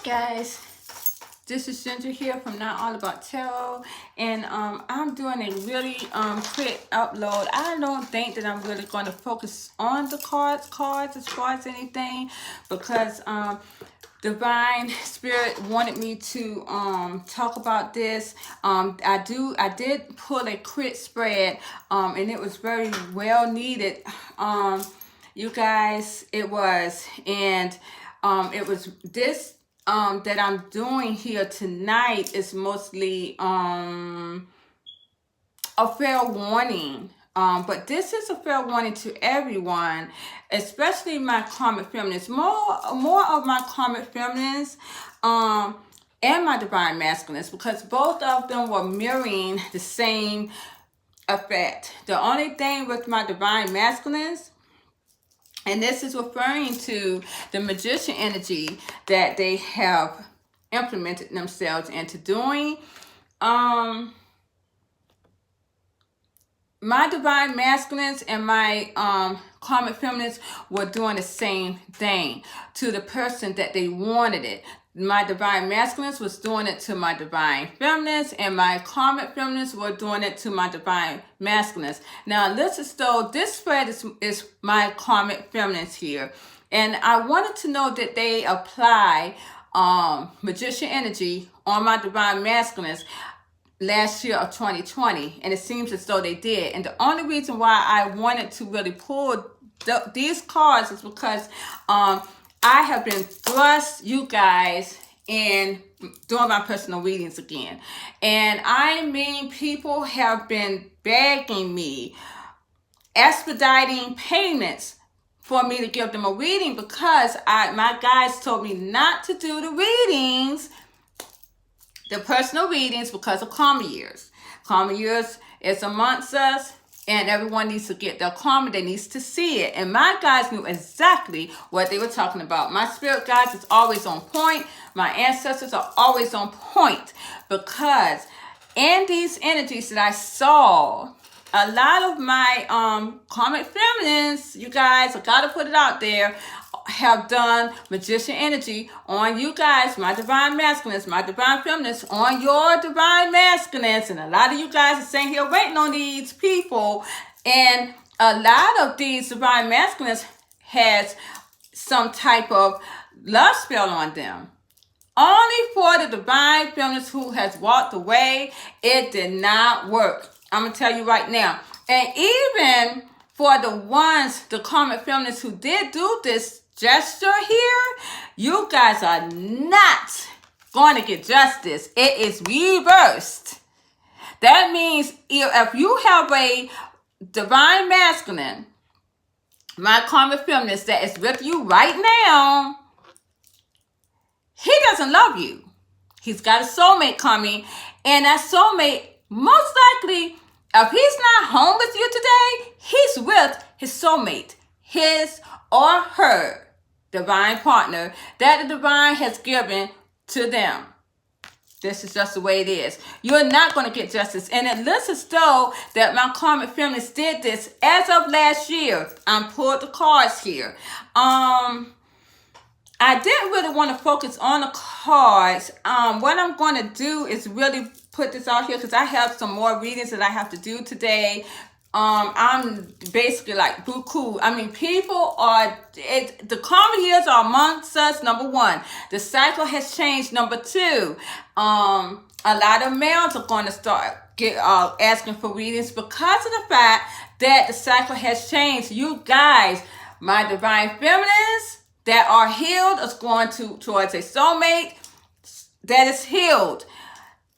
Guys, this is Ginger here from Not All About Tarot, and I'm doing a really quick upload. I don't think that I'm really going to focus on the cards as far as anything, because Divine Spirit wanted me to talk about this. I did pull a crit spread, and it was very well needed. You guys, it was, and it was this that I'm doing here tonight is mostly a fair warning. But this is a fair warning to everyone, especially my karmic feminines. More of my karmic feminines, and my divine masculines, because both of them were mirroring the same effect. The only thing with my divine masculines, and this is referring to the magician energy that they have implemented themselves into doing. My divine masculines and my karmic feminines were doing the same thing to the person that they wanted it. My divine masculines was doing it to my divine feminines, and my karmic feminines were doing it to my divine masculines. Now, this is though this spread is my karmic feminines here, and I wanted to know that they apply magician energy on my divine masculines last year of 2020, and it seems as though they did. And the only reason why I wanted to really pull these cards is because I have been thrust, you guys, in doing my personal readings again. And I mean, people have been begging me, expediting payments for me to give them a reading, because my guys told me not to do the readings, the personal readings, because of karma years. Karma years is amongst us, and everyone needs to get their karma. They need to see it. And my guys knew exactly what they were talking about. My spirit guides is always on point. My ancestors are always on point, because in these energies that I saw, a lot of my karmic feminines, you guys, I gotta put it out there, have done magician energy on you guys, my divine masculines, my divine feminines, on your divine masculines. And a lot of you guys are sitting here waiting on these people, and a lot of these divine masculines has some type of love spell on them. Only for the divine feminines who has walked away, it did not work. I'm gonna tell you right now. And even for the ones, the karmic feminines who did do this gesture here, you guys are not going to get justice. It is reversed. That means if you have a divine masculine, my karmic feminist that is with you right now, he doesn't love you. He's got a soulmate coming, and that soulmate, most likely, if he's not home with you today, he's with his soulmate, his or her divine partner that the divine has given to them. This is just the way it is. You're not going to get justice. And it looks as though that my karmic feminist did this as of last year. I pulled the cards here. I didn't really want to focus on the cards. What I'm going to do is really put this out here, because I have some more readings that I have to do today. I'm basically like buku. I mean, people are, the karma years are amongst us, number one. The cycle has changed, number two. A lot of males are going to start asking for readings because of the fact that the cycle has changed. You guys, my divine feminines that are healed is going towards a soulmate that is healed.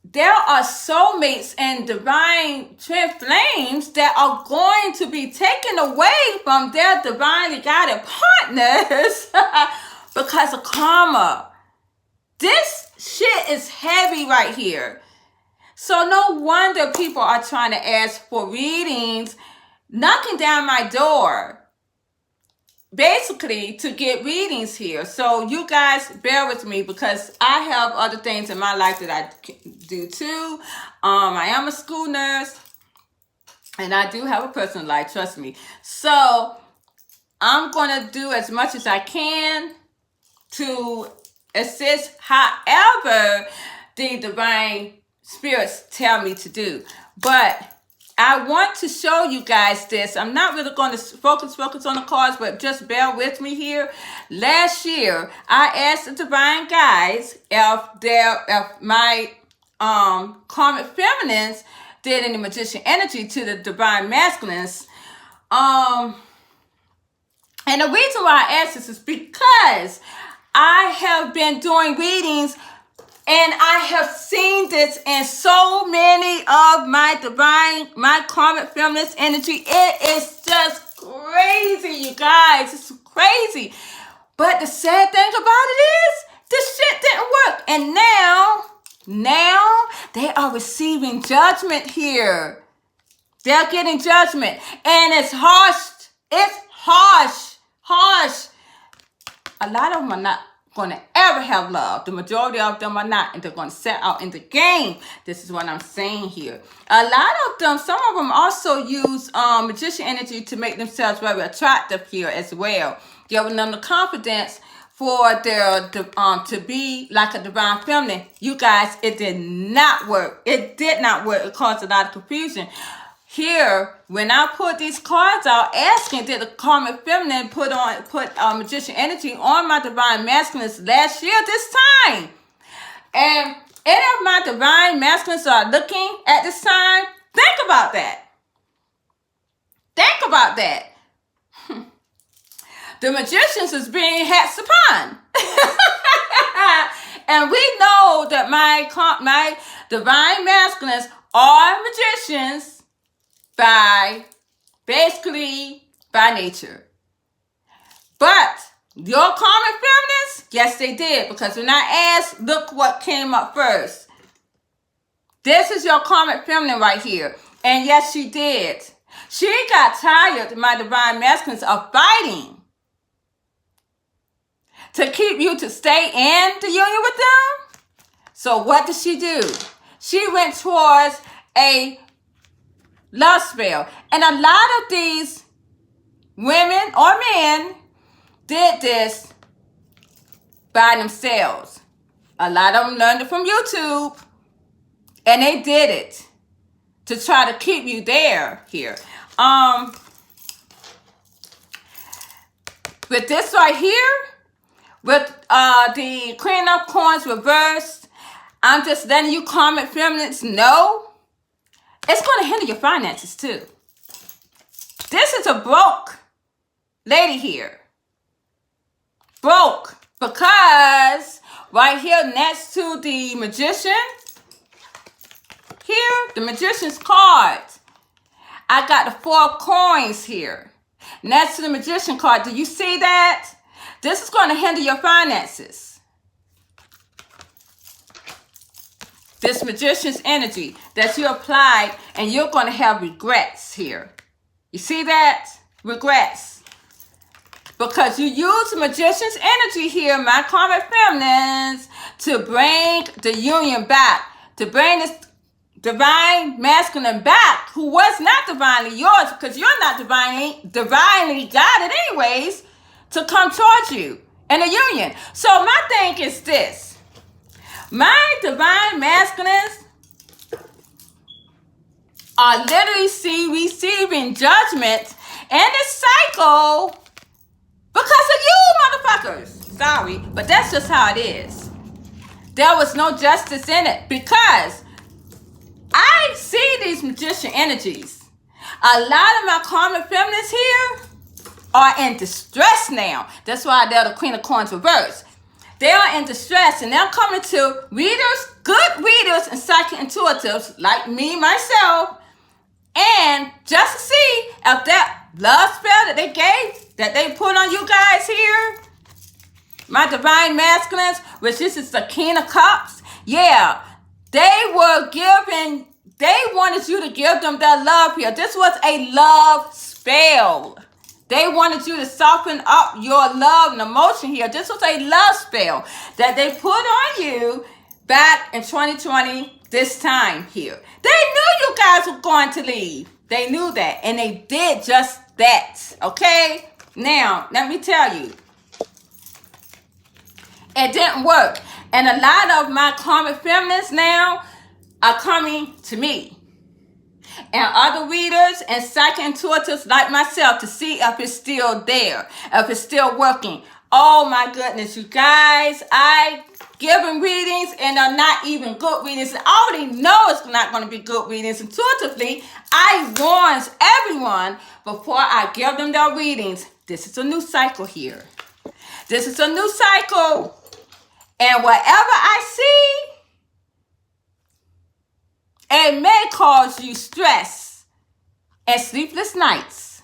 There are soulmates and divine twin flames that are going to be taken away from their divinely guided partners because of karma. This shit is heavy right here. So no wonder people are trying to ask for readings, knocking down my door, basically to get readings here. So you guys bear with me, because I have other things in my life that I do too. I am a school nurse, and I do have a personal life, trust me. So I'm going to do as much as I can to assist however the divine spirits tell me to do. But I want to show you guys this. I'm not really going to focus on the cards, but just bear with me here. Last year, I asked the divine guides if my karmic feminines did any magician energy to the divine masculines. And the reason why I asked this is because I have been doing readings and I have seen this in so many of my karmic feminist energy. It is just crazy, you guys. It's crazy. But the sad thing about it is, this shit didn't work. And now they are receiving judgment here. They're getting judgment. And it's harsh. It's harsh. A lot of them are not going to ever have love. The majority of them are not, and they're going to set out in the game. This is what I'm saying here. A lot of them, some of them also use magician energy to make themselves very attractive here as well, giving them the confidence for their to be like a divine feminine. You guys, it did not work. It did not work. It caused a lot of confusion. Here, when I put these cards out asking, did the karmic feminine put magician energy on my divine masculines last year this time? And any of my divine masculines are looking at this time, think about that. Think about that. The magicians is being hats upon. And we know that my divine masculines are magicians by nature. But your karmic feminines, yes, they did. Because when I asked, look what came up first. This is your karmic feminine right here. And yes, she did. She got tired, my divine masculines, of fighting to keep you to stay in the union with them. So what did she do? She went towards a love spell. And a lot of these women or men did this by themselves. A lot of them learned it from YouTube. And they did it to try to keep you there here. With this right here, with the Queen of Coins reversed, I'm just letting you karmic feminines know it's going to hinder your finances too. This is a broke lady here. Broke. Because right here next to the magician, here, the magician's card, I got the 4 coins here. Next to the magician card, do you see that? This is going to hinder your finances. This magician's energy that you applied, and you're going to have regrets here. You see that? Regrets. Because you use magician's energy here, my karmic feminines, to bring the union back. To bring this divine masculine back, who was not divinely yours, because you're not divinely guided anyways, to come towards you in a union. So my thing is this. My divine masculines are literally receiving judgment and this cycle because of you, motherfuckers. Sorry, but that's just how it is. There was no justice in it because I see these magician energies. A lot of my karmic feminists here are in distress now. That's why they're the Queen of Coins reversed. They are in distress and they're coming to readers, good readers and psychic intuitives like me, myself, and just to see if that love spell that they put on you guys here, my divine masculines, which this is the King of Cups, yeah, they wanted you to give them that love here. This was a love spell. They wanted you to soften up your love and emotion here. This was a love spell that they put on you back in 2020, this time here. They knew you guys were going to leave. They knew that. And they did just that. Okay? Now, let me tell you. It didn't work. And a lot of my karmic feminists now are coming to me and other readers and psychic intuitives like myself to see if it's still there, if it's still working. Oh my goodness, you guys, I give them readings and they're not even good readings. I already know it's not going to be good readings. Intuitively, I warn everyone before I give them their readings. This is a new cycle here. This is a new cycle. And whatever I see, it may cause you stress and sleepless nights.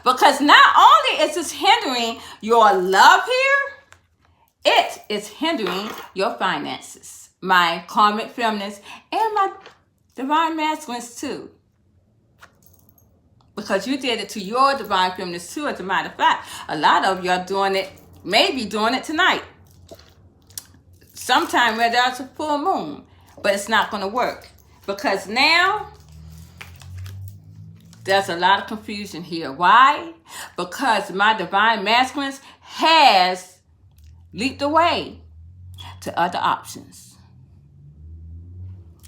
Because not only is this hindering your love here, it is hindering your finances. My karmic feminists and my divine masculines too. Because you did it to your divine feminists too, as a matter of fact. A lot of you are doing it, maybe doing it tonight. Sometime where there's a full moon. But it's not going to work. Because now, there's a lot of confusion here. Why? Because my divine masculines has leaped away to other options.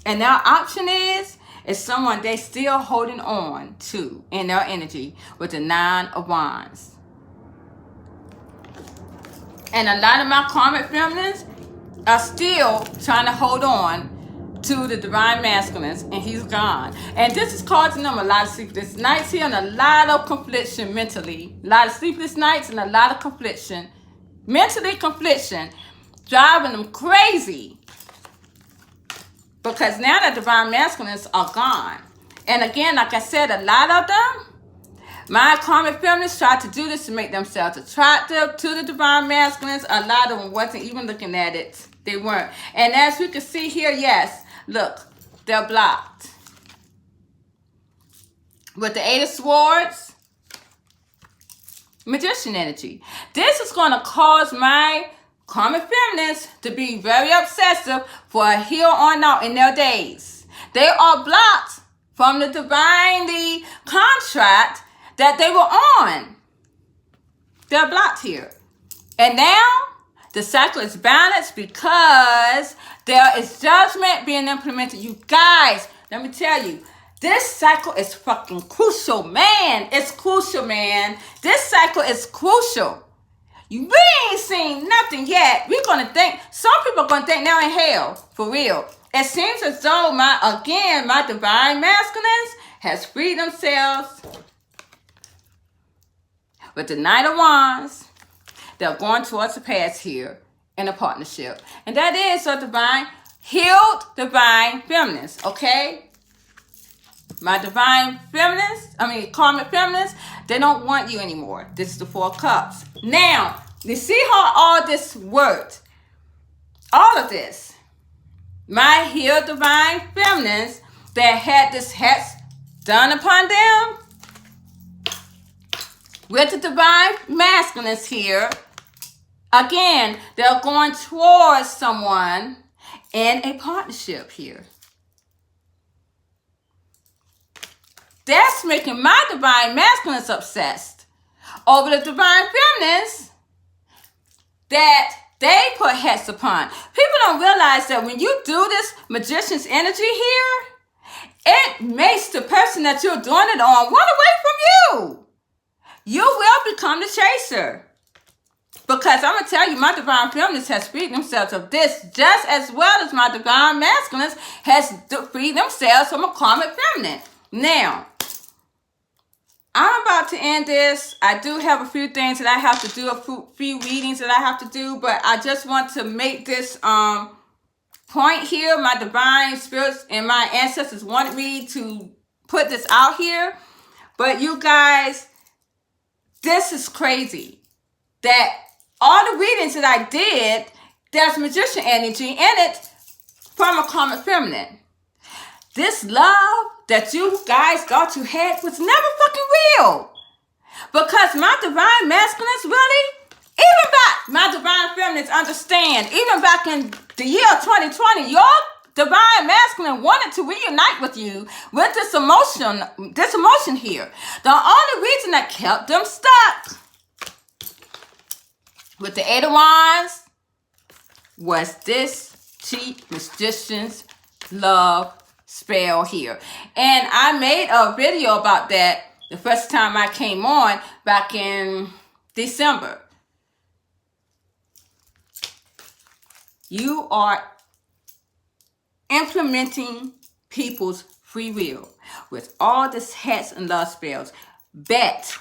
And their option is someone they still holding on to in their energy with the 9 of Wands. And a lot of my karmic feminists are still trying to hold on to the divine masculines, and he's gone. And this is causing them a lot of sleepless nights here and a lot of confliction mentally. A lot of sleepless nights and a lot of confliction. Mentally confliction. Driving them crazy. Because now the divine masculines are gone. And again, like I said, a lot of them, my karmic feminists tried to do this to make themselves attractive to the divine masculines. A lot of them wasn't even looking at it. They weren't. And as we can see here, yes, look, they're blocked. With the 8 of Swords, Magician energy. This is going to cause my karmic feminists to be very obsessive for here on out in their days. They are blocked from the divinely contract that they were on. They're blocked here. And now, the cycle is balanced because there is judgment being implemented. You guys, let me tell you, this cycle is fucking crucial, man. It's crucial, man. This cycle is crucial. We ain't seen nothing yet. We're going to think, some people are going to think now in hell, for real. It seems as though my divine masculines has freed themselves with the 9 of Wands. They're going towards the past here in a partnership. And that is a divine, healed divine feminist, okay? My divine feminists, karmic feminists, they don't want you anymore. This is the 4 of Cups. Now, you see how all this worked? All of this. My healed divine feminists that had this hex done upon them, with the divine masculines here, again, they're going towards someone in a partnership here. That's making my divine masculines obsessed over the divine feminists that they put heads upon. People don't realize that when you do this magician's energy here, it makes the person that you're doing it on run away from you. You will become the chaser. Because I'm going to tell you, my divine feminists has freed themselves of this just as well as my divine masculines has freed themselves from a karmic feminine. Now, I'm about to end this. I do have a few things that I have to do, a few readings that I have to do, but I just want to make this point here. My divine spirits and my ancestors wanted me to put this out here. But you guys, this is crazy. That all the readings that I did, there's magician energy in it from a karmic feminine. This love that you guys thought you had was never fucking real. Because my divine masculines really, even back, my divine feminines understand, even back in the year 2020, your divine masculine wanted to reunite with you with this emotion here. The only reason that kept them stuck with the 8 of Wands was this cheat magician's love spell here. And I made a video about that the first time I came on back in December. You are implementing people's free will with all this hats and love spells. Bet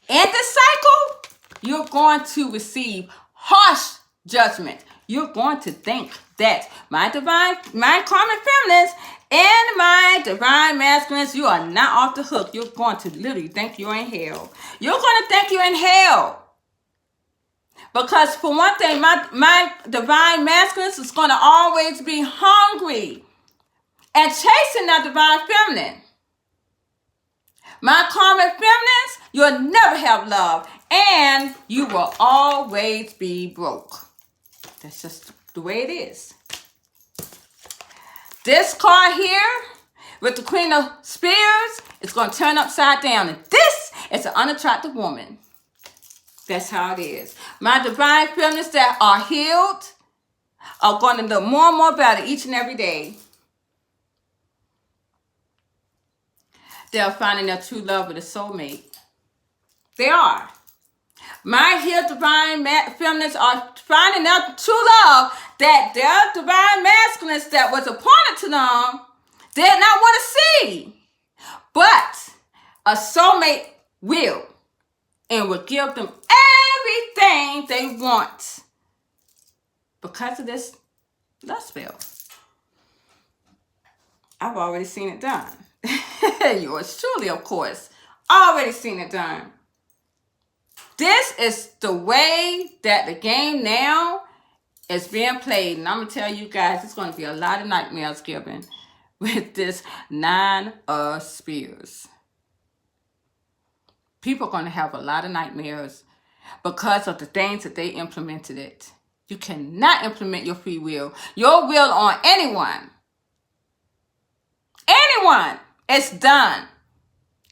in this cycle, you're going to receive harsh judgment. You're going to think that my karmic feminines and my divine masculines, you are not off the hook. You're going to literally think you're in hell. You're going to think you're in hell. Because for one thing, my divine masculines is going to always be hungry and chasing that divine feminine. My karmic feminines, you'll never have love, and you will always be broke. That's just the way it is. This card here with the Queen of Spears is going to turn upside down, and this is an unattractive woman. That's how it is. My divine feminines that are healed are going to look more and more better each and every day. They're finding their true love with a soulmate. They are. My healed divine feminines are finding their true love that their divine masculines that was appointed to them did not want to see. But a soulmate will, and will give them everything they want because of this love spell. I've already seen it done. Yours truly, of course. Already seen it done. This is the way that the game now is being played. And I'm going to tell you guys, it's going to be a lot of nightmares given with this 9 of Spears. People are going to have a lot of nightmares because of the things that they implemented it. You cannot implement your free will, your will on anyone. Anyone. It's done.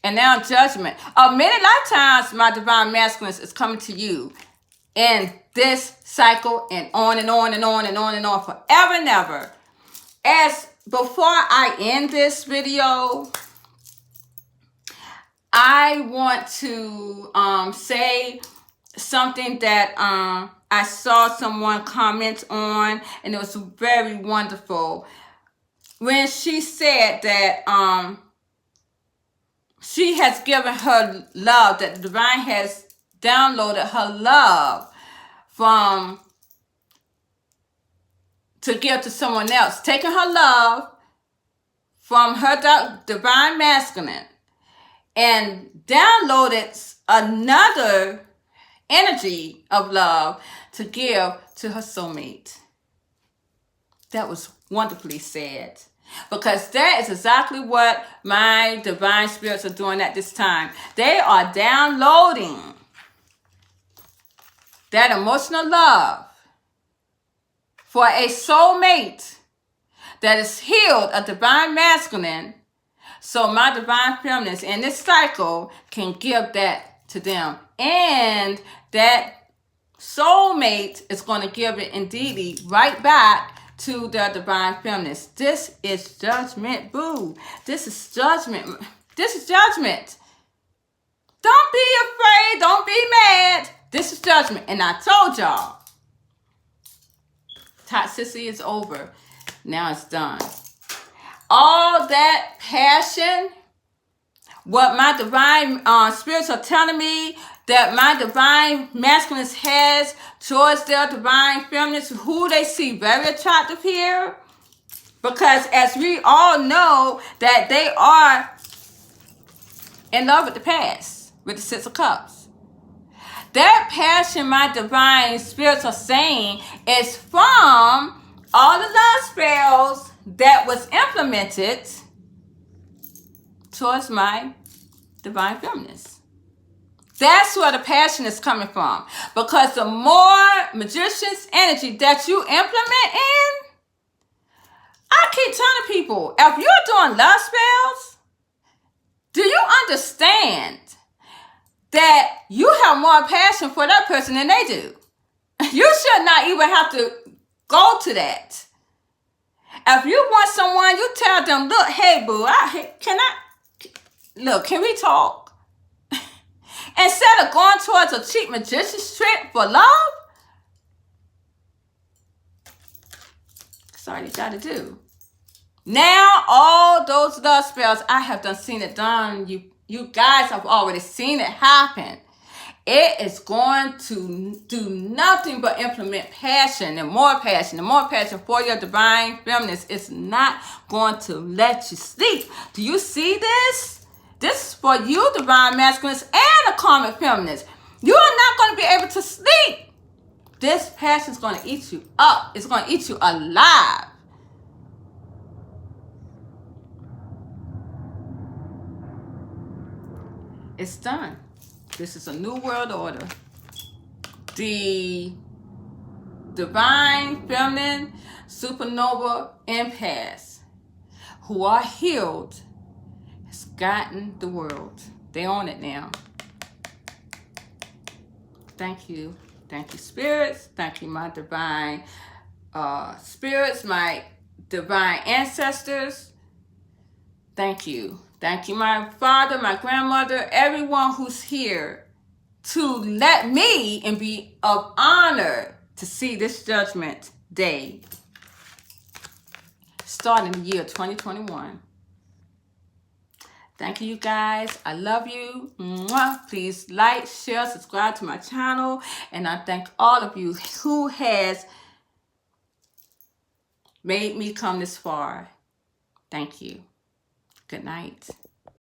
And now judgment. Of many lifetimes, my divine masculines is coming to you in this cycle and on and on and on and on and on forever and ever. As before I end this video, I want to say something that I saw someone comment on, and it was very wonderful. When she said that she has given her love, that the divine has downloaded her love to give to someone else, taking her love from her divine masculine and downloaded another energy of love to give to her soulmate. That was wonderfully said. Because that is exactly what my divine spirits are doing at this time. They are downloading that emotional love for a soulmate that is healed, a divine masculine, so my divine feminines in this cycle can give that to them. And that soulmate is going to give it indeed right back to their divine feminines. This is judgment, boo. This is judgment. This is judgment. Don't be afraid. Don't be mad. This is judgment. And I told y'all, toxicity is over. Now it's done. All that passion, what my divine spirits are telling me that my divine masculines has towards their divine feminines, who they see very attractive here. Because as we all know that they are in love with the past, with the 6 of Cups. That passion my divine spirits are saying is from all the love spells that was implemented towards my divine feminines. That's where the passion is coming from. Because the more magician's energy that you implement in, I keep telling people, if you're doing love spells, do you understand that you have more passion for that person than they do? You should not even have to go to that. If you want someone, you tell them, look, hey, boo, can we talk? Instead of going towards a cheap magician's trick for love, that's all you got to do. Now, all those love spells, I have done seen it done. You guys have already seen it happen. It is going to do nothing but implement passion and more passion for your divine feminines. It's not going to let you sleep. Do you see this? This is for you, divine masculines and the karmic feminines. You are not going to be able to sleep. This passion is going to eat you up. It's going to eat you alive. It's done. This is a new world order. The divine feminine supernova empaths who are healed has gotten the world. They own it now. Thank you. Thank you, spirits. Thank you, my divine spirits, my divine ancestors. Thank you. Thank you, my father, my grandmother, everyone who's here to let me and be of honor to see this judgment day starting in the year 2021. Thank you, guys. I love you. Mwah. Please like, share, subscribe to my channel. And I thank all of you who has made me come this far. Thank you. Good night.